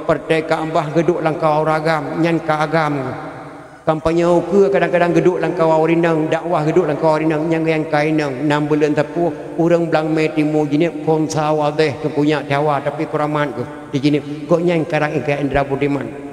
Perdeka Ambah geduk langkau ragam nyan ka agam. Kampanye ke kadang-kadang geduk langkau arinang dakwah geduk langkau arinang yang kainang 6 bulan tapa urang belang me timu jini konsawadeh tu punya Tiahawa tapi kuraman ke di jini kok nyan karang ke Indra Budiman.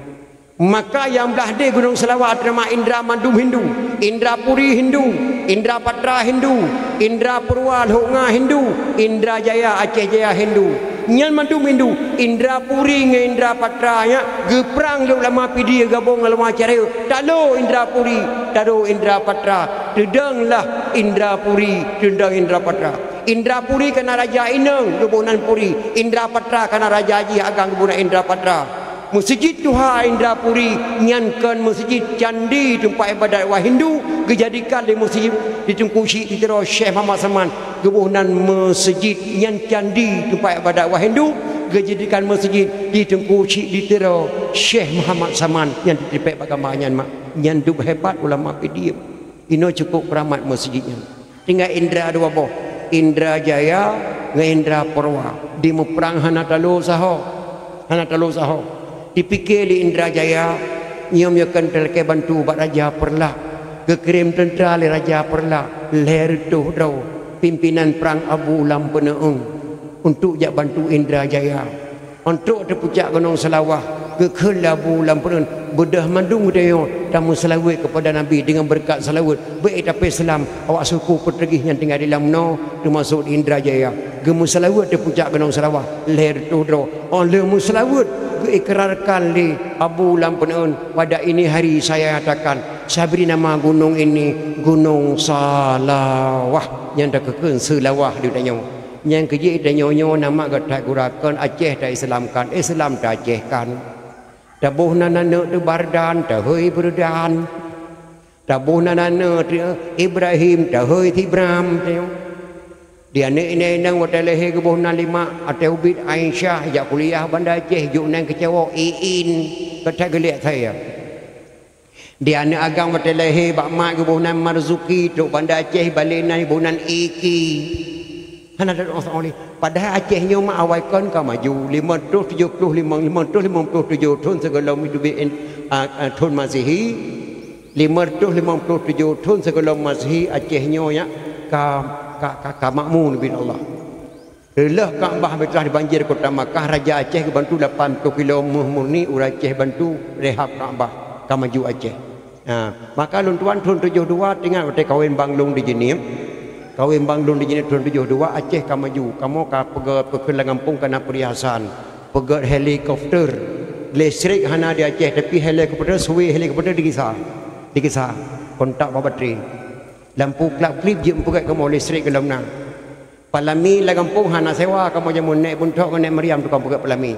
Maka yang belah di Gunung Selawat nama Indra Madum Hindu, Indra Puri Hindu, Indra Patra Hindu, Indra Purwa Longa Hindu, Indra Jaya Aceh Jaya Hindu. Nyan Madum Hindu, Indra Puri dengan Indra Patra nya geprang lu lama pidi gabung lama Aceh. Talo Indra Puri, talo Indra Patra. Dedanglah Indra Puri, dedang Indra Patra. Indra Puri kena Raja Ineng kebunan Puri, Indra Patra kena Raja Haji Agang kebunan Indra Patra. Masjid Tuha Indra Puri nyankan masjid candi tempat ibadat orang Hindu dijadikan di masjid di Tengku Syekh Ditero Syekh Muhammad Saman kebunan masjid nyan candi tempat ibadat orang Hindu dijadikan masjid di Tengku Syekh Ditero Syekh Muhammad Saman yang dipek agama nyan mak nyan duk hebat ulama pediam ino cukup keramat masjidnya tinggal Indra dua boh Indra Jaya dengan Indra Purwa di perang hana talu saho dipikir di Indra Jaya nyom yakan terke bantu bak Raja Perlah kekirim tentera le Raja Perlah leher tuh draw pimpinan perang Abu Lam Peneung untuk jak bantu Indra Jaya untuk terpucak Gunung Selawah kekil Abu Lam Peneung bedah mandung dayo tamu selawat kepada Nabi dengan berkat selawat baik tapi Islam awak suku pertegih yang tinggal di Lamno termasuk di Indra Jaya gemu selawat terpucak Gunung Selawah leher tuh draw oleh muselawat ikrarkan di Abu Lam Peneun pada ini hari saya katakan saya beri nama gunung ini Gunung Salawah yang dah kekun selawah di danyo yang keji danyo nama gatai gurakan Aceh dah Islamkan Islam dah Acehkan tabuh nanana tu bardan dah hoi berdan tabuh nanana tu Ibrahim dah hoi Tibram dia ni nang hotel lehe ke bohna 5 atau bid Aisyah jak kuliah Bandar Aceh juk nang kecewa iin kata gelik saya dia ni agang hotel lehe bak mak ke bohna Marzuki tok Bandar Aceh balik nang bohna iki hana ada orang padahal Aceh nyo mak awal kan ka maju 575 557 tahun sebelum hidup tahun Masehi 557 tahun sebelum Masehi Aceh nyo ya ka makmun bin Allah. Lelah Kaabah telah dibanjir kota Makkah Raja Aceh bantu 80 kilo murni urang Aceh bantu rehab Kaabah ka maju Aceh. Maka lun tuan tahun 72 tinggal waktu kawin banglung di jenim. Kawin banglung di jenim tahun 72 Aceh ka maju. Kamu ka pegelang kampung kana perhiasan. Pegat helikopter. Listrik hana di Aceh tapi helikopter suwe helikopter dikisah. Kontak babateri. lampu klip je empukat kamu listrik ke dalam palami la kampung hana sewa kamu jamun naik buntok naik meriam tukang empukat palami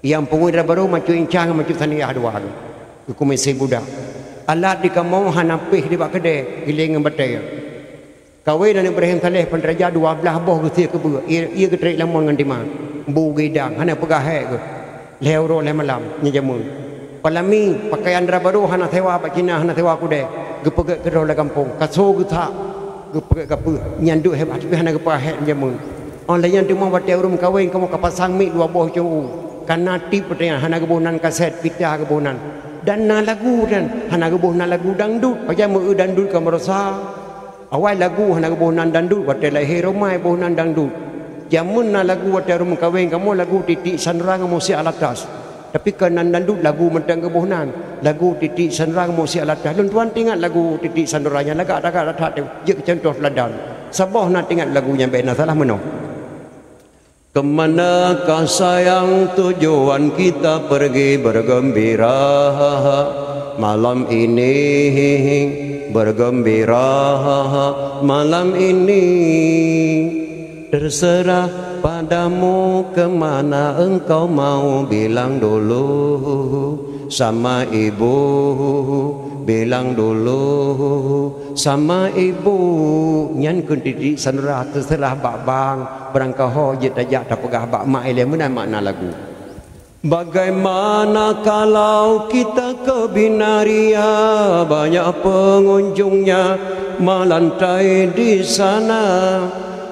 yang pungui dah baru macu incang macu saniyah dua aku mesti budak alat di kamu hana pih di bak kedai giling batai kawin dan Ibrahim Saleh penderaja 12 boh ke ke beu ia ke terik lamun ngan dimang bu gedang hana pegah ke lewro le malam nya jamun palami pakaian dah baru hana sewa pak Cina hana sewa kudai gepegak ke dalam kampung kaso geta gepegak ke nyanduk hebat tapi hana gepa het jamun on layan tu mau batai urum kawin kamu kapasang mi 2 boh cuu kana tip pertanyaan hana gebunan kaset pita gebunan dan na lagu dan hana gebunan lagu dangdut pajak meu dangdut ka merasa awal lagu hana gebunan dangdut batai lahir romai bonan dangdut jamun na lagu batai urum kawin kamu lagu titik sanrang musi alatas tapi kanan dangdut lagu mentang gebunan lagu titik sanrang musi alatas lun tuan tingat lagu titik sanrangnya lagak-lagak tu je contoh ladan sabah nak tingat lagunya bena salah meno. Kemanakah sayang tujuan kita pergi bergembira malam ini bergembira malam ini terserah padamu kemana engkau mau bilang dulu sama ibu bilang dulu sama ibu nyan kun titik sanrah terserah bak bang berangkah ho je tajak tak pegah bak mak ile mana makna lagu bagaimana kalau kita ke Binaria banyak pengunjungnya melantai di sana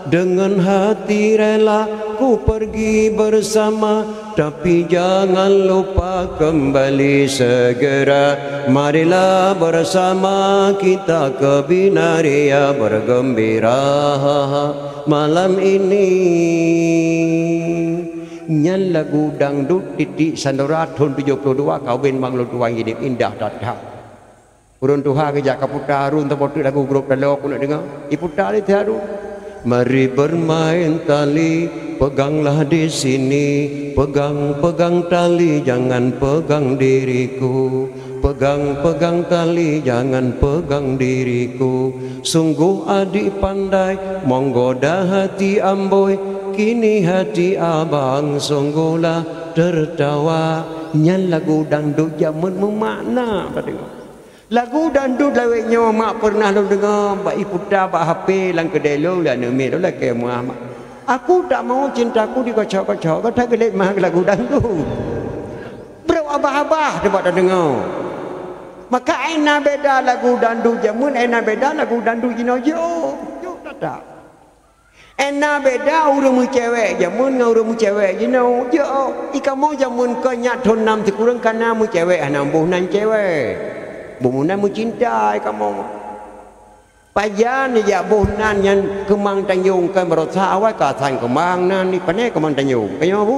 dengan hati rela ku pergi bersama tapi jangan lupa kembali segera marilah bersama kita ke Binaria bergembira malam ini nyan lagu dangdut titik Sandora tahun 72 kawin Mang Lu Tuang hidup indah datang urun tuha kejak kaputa run tempat lagu grup dalok nak dengar iputa ni tiaru mari bermain tali peganglah di sini pegang tali jangan pegang diriku pegang tali jangan pegang diriku sungguh adik pandai menggoda hati amboi kini hati abang sungguhlah tertawa nyan lagu dangdut zaman memakna tengok lagu dangdut laweknya mak pernah lu dengar bak iputa bak HP lang kedai lu lah nemi lu lah ke Muhammad aku tak mau cintaku dikocok-kocok kata gelik mah lagu dangdut bro abah-abah dia buat dengar maka aina beda lagu dangdut jamun aina beda lagu dangdut jino yo tak ena beda urung cewek jamun ngau urung cewek jino yo ikamu jamun ko nyak thon nam kurang kana mu cewek ana mbuh nan cewek bumunan mu cinta kamu pajan ya bunan yang kemang Tanjung kan berusaha awal kasan kemang nan ni pandai kemang Tanjung kayo bu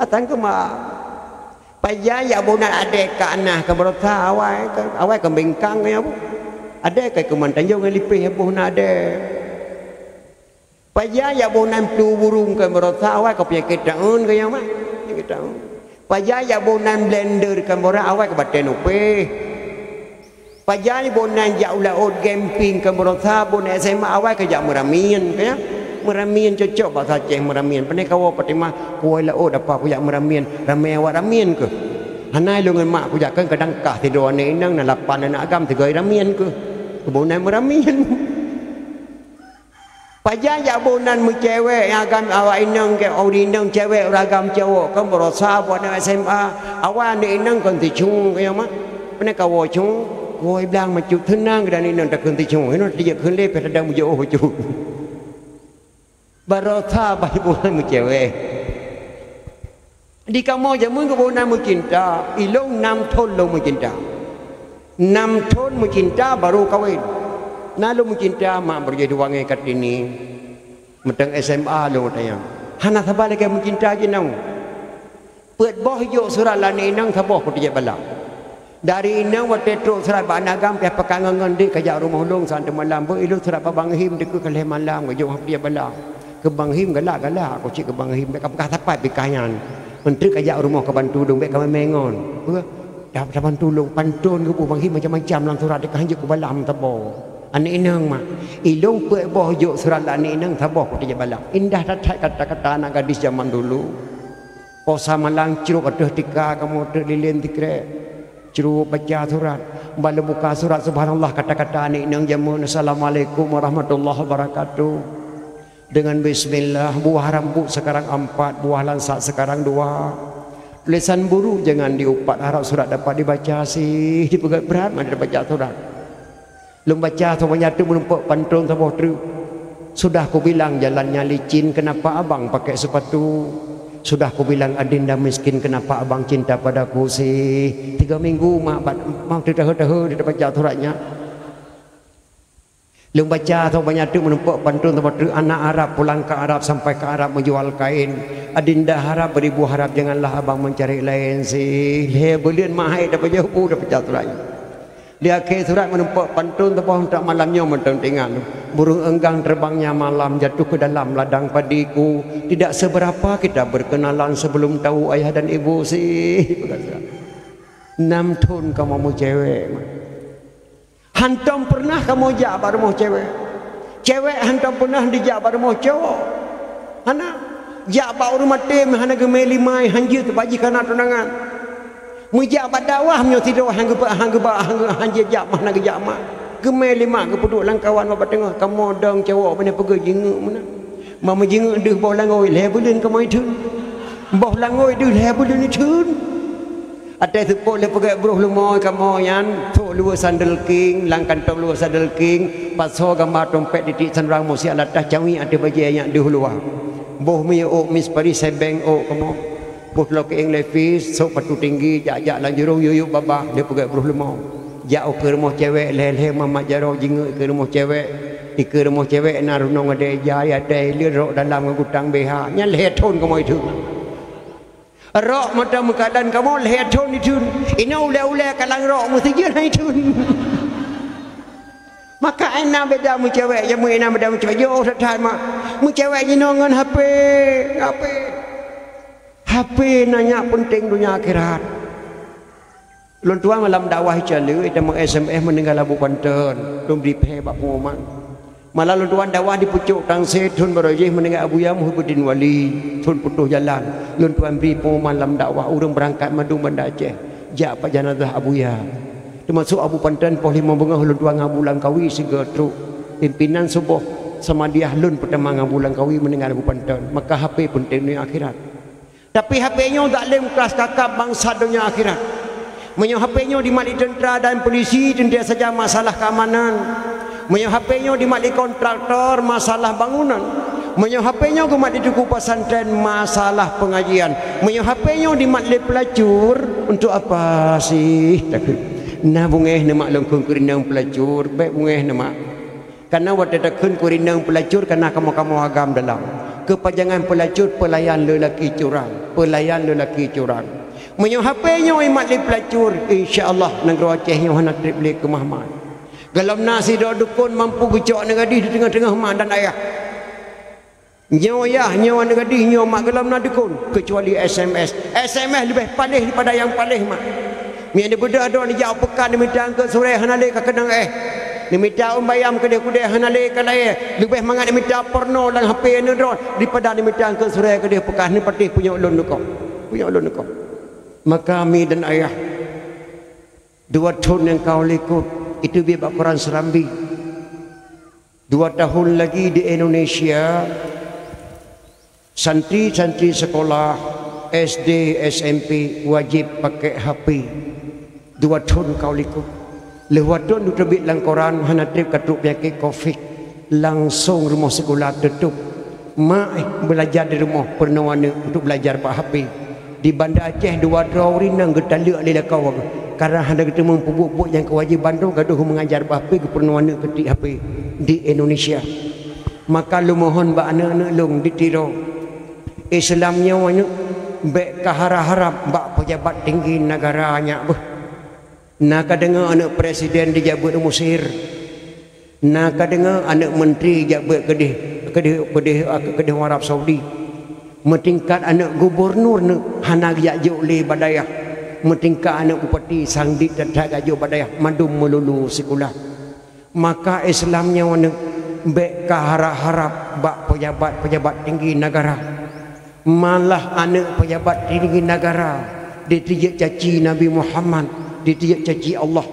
atan kemang pajan ya bunan adek ka anah kan berusaha awal ke bengkang kayo bu adek ke kemang Tanjung lipih bunan adek pajan ya bunan plu burung kan berusaha awal ke penyakit daun kayo mah penyakit daun pajan ya bunan blender kan berusaha awal ke baten upih pajani bonan jauh laut camping ke Merosa bon SMA awal ke jak meramian kaya meramian cocok bahasa Aceh meramian pandai kau patimah kuai laut apa aku jak meramian ramai awak ramian ke hanai lu ngan mak aku jak kan kadang kah tidur ane inang na lapan anak agam tiga ramian ke bonan meramian pajan jak bonan mu cewek agam awak inang ke audi inang cewek ragam cowok ke Merosa bon SMA awak ane inang kan ticung kaya mah pandai kau cung ngồi blang mà chụp thân nang cái này nó đặc hơn thì chung nó đi hơn lên phải đang mua ô chụp barota bài bulan một cewek di kamu jamun ke bulan mu cinta ilong 6 tahun lo mu cinta 6 tahun mu cinta baru kawin nah lo mu cinta mak berjadi wangi kat ini metang SMA lo tayang hana thabale ke mu cinta je nang เปิดบ่อยโยสุราลานีนั่งทบกุฏิบัลลัง dari inang wat petro serat banagam pe pakangan di kajak rumah long santai malam bo ilu serat bang him de ke kaleh malam ke jauh dia bala ke bang him galak-galak aku cik ke bang him be kapkah tapat be kayan menteri kajak rumah ke bantu dong be ka mengon dah bantu long pantun ke bang him macam-macam lang surat de kanjuk ke balam tabo Anak inang mak ilung pe boh juk surat anak inang taboh ko dia balang indah datai kata-kata anak gadis zaman dulu posa malang curuk aduh tika kamu terlilin tikre curuk baca surat bala buka surat subhanallah kata-kata anak inang jamun assalamualaikum warahmatullahi wabarakatuh dengan bismillah buah rambut sekarang 4 buah lansat sekarang 2 tulisan buruk jangan diupat harap surat dapat dibaca sih dipegat berat mana baca surat belum baca semuanya tu menumpuk pantun sama tu. Sudah aku bilang jalannya licin, kenapa abang pakai sepatu? Sudah aku bilang adinda miskin, kenapa abang cinta padaku sih? 3 minggu mak tertahu-tahu dia baca suratnya. Belum baca semuanya tu menumpuk pantun sama tu. Anak Arab pulang ke Arab sampai ke Arab menjual kain. Adinda harap beribu harap janganlah abang mencari lain sih. Leh belian mahai dapat jauh dapat baca suratnya. Di akhir surat menumpuk pantun tepung tak malamnya mententingan burung enggang terbangnya malam jatuh ke dalam ladang padiku tidak seberapa kita berkenalan sebelum tahu ayah dan ibu sih 6 tahun kamu mau cewek hantam pernah kamu jak baru mau cewek hantam pernah dijak baru mau cowok anak jak baru mati hana gemeli mai hanjir terbaji kana tunangan mujak badawah menyo tidur hang jak mana gejak mak gemel lima ke puduk langkawan bapak tengah kamu dong cewek mana pergi jenguk mana mama jenguk deh boh langoi le bulun kamu itu boh langoi deh le bulun itu ada sepok le pergi bruh lumoy kamu yan tok luar sandal king langkan tok luar sandal king paso gambar dompet ditik sanrang musi alatah cawi ada baju yang deh luar boh mi ok mis pari sebeng ok kamu buh lo ke English sok patu tinggi jak-jak lang jurung yuyuk babah dia pergi beruh lemau jak ke rumah cewek leh mama jaro jinguk ke rumah cewek di ke rumah cewek na runong ada jai ada lir rok dalam gudang BH nya leh thon kamu itu rok mata mekadan kamu leh thon itu ina ule-ule kalang rok mesti je itu maka ina beda mu cewek ya mu ina beda mu cewek yo satai mak mu cewek ni nongan HP HP nanya penting dunia akhirat. Lon tuan malam dakwah calu kita mau SMS meninggal Abu Panten, belum dipe bab pengumuman. Malah lon tuan dakwah di pucuk Tangse Tun Barojih meninggal Abu Ya Muhyiddin Wali, tun putuh jalan. Lon tuan beri pengumuman malam dakwah urang berangkat Madung Banda Aceh. Jak pak jenazah Abu Ya. Termasuk Abu Panten poh 5 bengah lon tuan ngabu Langkawi sega truk. Pimpinan subuh sama dia lon pertama ngabu Langkawi meninggal Abu Panten. Maka HP penting dunia akhirat. Tapi HP-nya tak lem kelas kakap bangsa dunia akhirat. Menyo HP-nya di malik tentera dan polisi tentera saja masalah keamanan. Menyo HP-nya di malik kontraktor masalah bangunan. Menyo HP-nya ke malik tuku pesantren masalah pengajian. Menyo HP-nya di malik pelacur untuk apa sih? Nah bungeh nama lengkung kurinang pelacur, baik bungeh nama. Karena waktu takun kurinang pelacur karena kamu agam dalam. Kepajangan pelacur pelayan lelaki curang, pelayan lelaki curang. Menyo HP-nya imat li pelacur, insya-Allah negara Aceh nya hana trip li ke Mahmad. Galam nasi do dukun mampu gecok negadi di tengah-tengah mak dan ayah. Nyawa nyawa negadi nyawa mak galam na dukun kecuali SMS. SMS lebih palih daripada yang palih mak. Mi ada budak ada ni jauh pekan ni minta angkat sore hana le ka kenang ni minta bayam ke dia kudai hana le ka lae lebih mangat ni minta porno dalam HP ni ron daripada ni minta angkat sore ke dia pekan ni patih punya ulun kau. Punya ulun kau. Maka mi dan ayah 2 tahun yang kau likut itu biar Quran Serambi 2 tahun lagi di Indonesia santri-santri sekolah SD, SMP wajib pakai HP 2 tahun kau likut lewat tahun tu terbit dalam Quran hana trip katuk penyakit COVID langsung rumah sekolah tutup mak belajar di rumah pernawana untuk belajar pak HP di Banda Aceh 2 tahun nang getalak lila kau karena hendak kita mempunyai yang kewajiban tu gaduh mengajar pak HP ke pernawana ketik HP di Indonesia. Maka lu mohon ba anak-anak long ditiro Islamnya banyak baik harap-harap bak pejabat tinggi negaranya nak dengar anak presiden dijabat Mesir, nak dengar anak menteri jabat kedih Arab Saudi, metingkat anak gubernur hana jauh le badayah, metingkat anak bupati sangdik dan tak jauh badayah madum melulu sekolah. maka Islamnya wana bek harap-harap bak pejabat tinggi negara, malah anak pejabat tinggi negara ditijak caci Nabi Muhammad, ditijak caci Allah.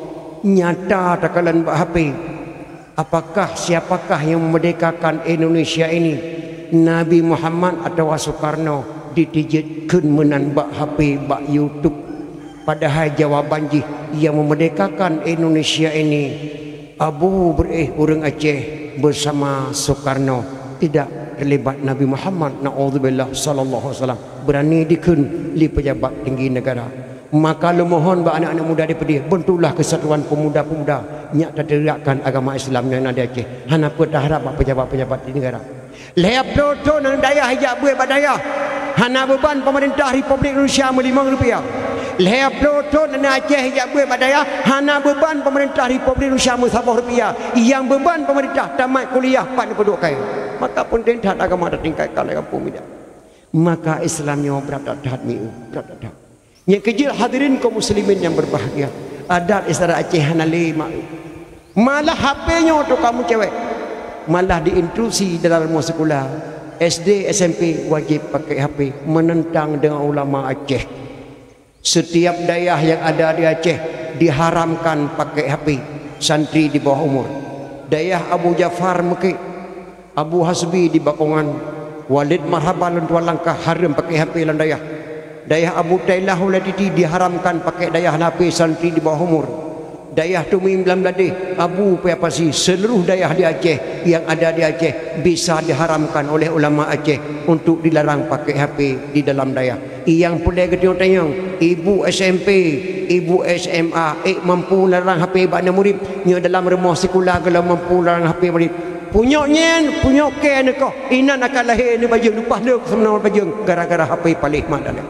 Nyata takalan bak HP. Apakah siapakah yang memerdekakan Indonesia ini? Nabi Muhammad atau Soekarno? Ditijatkan menan bak HP, bak YouTube. Padahal jawaban yang memerdekakan Indonesia ini Abu orang Aceh bersama Soekarno, tidak terlibat Nabi Muhammad na'udzubillah sallallahu alaihi wasallam. Berani dikun li pejabat tinggi negara. Maka lu mohon ba anak-anak muda daripada bentuklah kesatuan pemuda-pemuda nyak terteriakkan agama Islam yang ada Aceh. Hana pun harap pejabat-pejabat di negara. Leap proto nang daya hijab buat badaya. Hana beban pemerintah Republik Indonesia RM5. Leap proto nang Aceh hijab buat badaya. Hana beban pemerintah Republik Indonesia RM10. Yang beban pemerintah tamat kuliah 42 kali. Maka pun tingkat agama tertingkatkan dalam pemuda. Maka Islamnya berat-berat miu, berat-berat. Yang kecil hadirin kaum muslimin yang berbahagia, adat istana Aceh hanali malah HP-nya untuk kamu cewek malah diintrusi dalam sekolah SD SMP wajib pakai HP, menentang dengan ulama Aceh. Setiap daerah yang ada di Aceh diharamkan pakai HP santri di bawah umur. Daerah Abu Jafar Mekik, Abu Hasbi di Bakongan, Walid Marhaban Tuan Langkah haram pakai HP dalam daerah. Dayah Abu Tailah Uladiti diharamkan pakai dayah Nabi santri di bawah umur. Dayah Tumi Belamladeh, Abu Payapasi, seluruh dayah di Aceh yang ada di Aceh bisa diharamkan oleh ulama Aceh untuk dilarang pakai HP di dalam dayah. Yang pulai ketengok-tengok, ibu SMP, ibu SMA, mampu larang HP bana murid, nya dalam rumah sekolah kalau mampu larang HP murid. Punya nyen, punya ken ko, inan akan lahir ni baju lupa dak semenar baju gara-gara HP paling madana.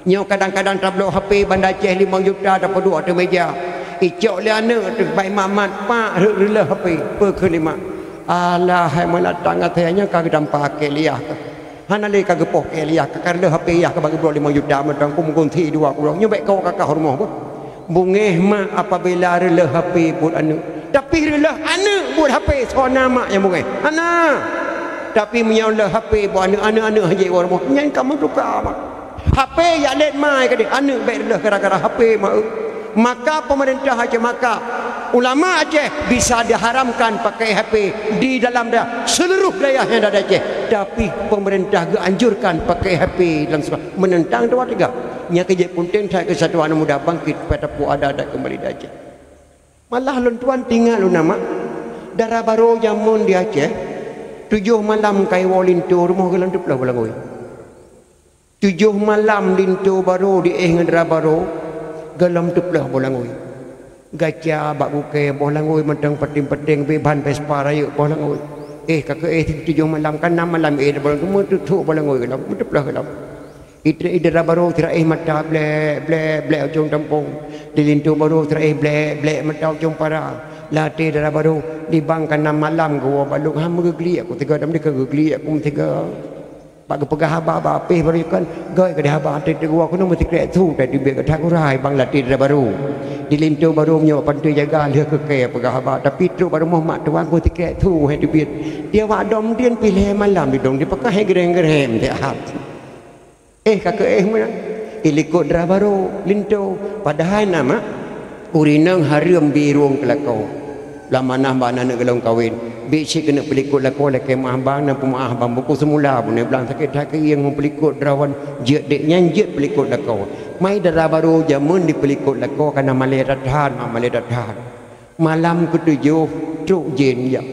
Nyo kadang-kadang tablo HP Bandar Aceh 5 juta dapat 2 atas meja. Icok le anak tu baik mamat pak rela HP per kelima. Alah hai melatang katanya kagak dampak ke liah. Hana le kagak poh ke liah karena HP ya ke bagi 5 juta metang ku menggunti 2 kurang. Nyo baik kau kakak rumah pun. Bungeh mak apabila rela HP buat anak. Tapi rela anak buat HP sona mak yang bungeh. Anak. Tapi menyaulah HP buat anak-anak haji rumah. Nyan kamu tukar mak. HP yang let mai ke dia anak baiklah gara-gara HP maka pemerintah Aceh, maka ulama Aceh bisa diharamkan pakai HP di dalam dah seluruh daerah yang ada Aceh, tapi pemerintah anjurkan pakai HP dalam sekolah, menentang dua tiga. Nya kerja penting saya kesatuan muda bangkit pada pu ada kembali di Aceh. Malah lentuan tinggal lu nama darah baru jamun di Aceh 7 malam kai walintu rumah gelan tu pula bolangoi. 7 malam lintu baru di ngedra baru galam tuplah bolangoi. Gaca bak buke bolangoi mentang peting-peting beban Vespa raya bolangoi. Kakak 7 malam kan 6 malam bolang semua tutup bolangoi galam tuplah galam. Idra baru terakhir mata ble ujung tampung. Di lintu baru terakhir ble mata ujung para. Latih darah baru di bangkan 6 malam gua baluk ham gegli aku tiga dam dia gegli aku tiga. Pak pegah haba apih baru kan gai ke haba ate gua aku mesti krek tu tadi biar kata aku rai bang latih darah baru. Di lintu baru nyo pantu jaga dia ke pegah haba tapi tu baru Muhammad tu aku tikrek tu he di biar. Dia wak dom dia pilih malam di dong dia pakai gereng-gereng dia hab. Kakak mana? Ilikut darah baru lintu padahal nama urinang harum biruang kelakau. Lama nah bana nak gelong kawin. Bicik kena pelikut lakau laki maah bang dan pemaah bang buku semula pun dia bilang sakit yang mempelikut derawan jet dek nyanjit pelikut lakau. Mai darah baru jamun di pelikut lakau karena malai dathan. Malam ke-7 truk jen ya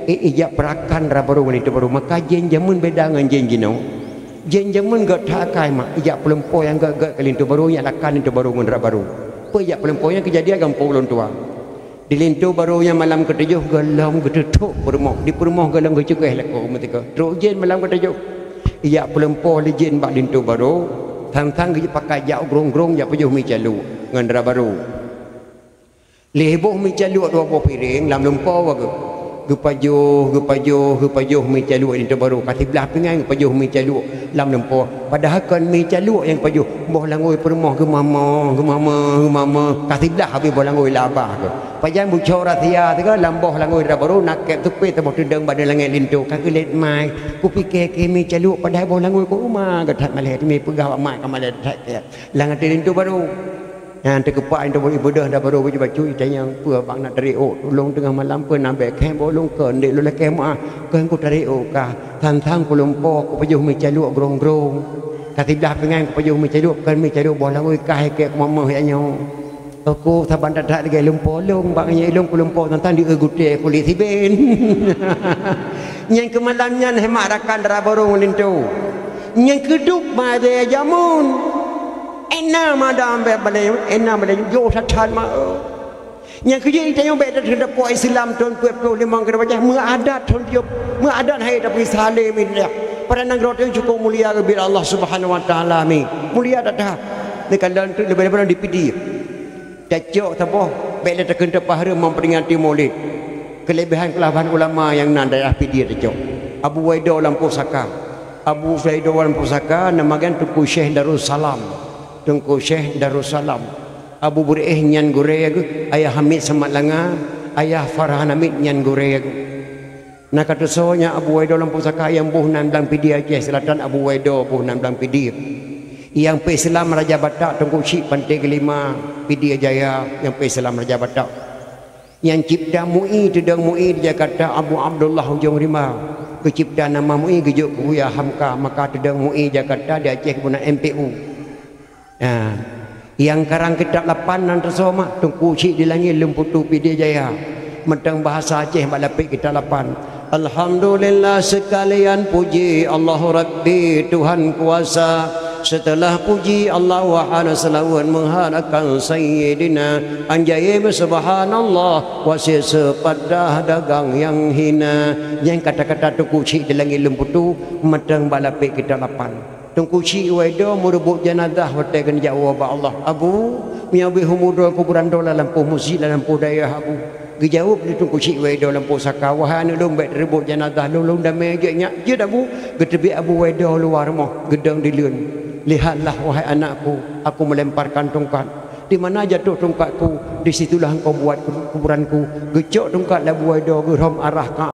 ijak perakan darah baru wanita baru maka jen jamun beda dengan jen jinau. Jen jamun gak takai mak ijak pelempo yang gak kelintu baru yang lakan itu baru dengan darah baru. Pejak pelempo yang kejadian gampang ulun tua. Di lintu baru yang malam ke-7 galam gedetuk perumah di perumah galam gecegeh lakau ketika truk jen malam ke-7 ia pelempoh di jen bak lintu baru tang-tang ge pakai jak grong-grong jak pejuh mi calu ngan dara baru lehboh mi calu 2 buah piring lam lempau wagu gepajuh mi caluk ni baru kati belah pingai gepajuh mi caluk lam lempo padahal kan mi caluk yang pajuh boh langoi permoh gemama kati belah habis boh langoi labah ke pajan bucau ratia tu kan lamboh langoi dah baru nak kep tepi tebok tedeng badan langit lintu kaki let mai ku fikir ke mi caluk padahal boh langoi ku rumah gadat malih mi pegah mai ka malih dak ke langat lintu baru yang terkepak yang terbuat ibadah dah baru baca tanya apa bang nak tarik tolong tengah malam pun nampak kem bolong ke ndek lu lekem kan ku tarik kah tantang ku lompo ku pajuh mi caluk grong-grong kati belah pengan ku pajuh mi caluk kan mi caluk bolang oi kah ke mamah ya nyo aku saban dadak degai lompo long bang ye long ku lompo tantang di gute kulit siben yang kemalamnya hemat rakan dara baru lintu yang keduk ma de jamun enak madam balai enak balai yo satan ma yang kerja itu yang baik terhadap puak Islam tahun 25 ke depan mengadat tahun dia mengadat hai tapi salim ini pada negara itu cukup mulia bila Allah Subhanahu wa taala mi mulia dah dekat dalam tu lebih daripada DPD cacok tapoh baik terkena pahala memperingati Maulid kelebihan ulama yang nan daerah PD cacok Abu Waido Lampu Saka namakan Tuku Syekh Darussalam Tungku Syekh Darussalam Abu Burih nyan goreng ayah Hamid Samad Langa ayah Farhan Hamid nyan goreng nak kata soalnya Abu Waido Lampu Saka yang buh nan dalam PD Aceh Selatan Abu Waido buh nan dalam PD yang Islam Raja Batak Tungku Syik Pantai Kelima PD Jaya yang Islam Raja Batak yang cipta MUI Tedang MUI di Jakarta Abu Abdullah Hujung Rima kecipta nama MUI gejuk Buya Hamka maka Tedang MUI Jakarta di Aceh guna MPU yang karang kitab 8 nan tersoma Tungku Syik di langit Lemputu PD Jaya mentang bahasa Aceh balapik kitab 8 Alhamdulillah sekalian puji Allah Rabbi Tuhan kuasa setelah puji Allah wahana selawat mengharakan Sayyidina anjaya subhanallah wasir sepadah dagang yang hina yang kata-kata Tungku Syik di langit Lemputu mentang balapik kitab 8 Tungku Syik Waido merebut jenazah hotel kan jawab Allah Abu miabi humudul kuburan dola lampu musjid lampu daya Abu dijawab di Tungku Syik Waido Lampu Saka wahai long baik rebut jenazah long damai je nyak je Abu getebi Abu Waido luar rumah gedang di lun lihatlah wahai anakku aku melemparkan tongkat di mana jatuh tongkatku di situlah engkau buat kuburanku gecok tongkat Abu Waido gerom arah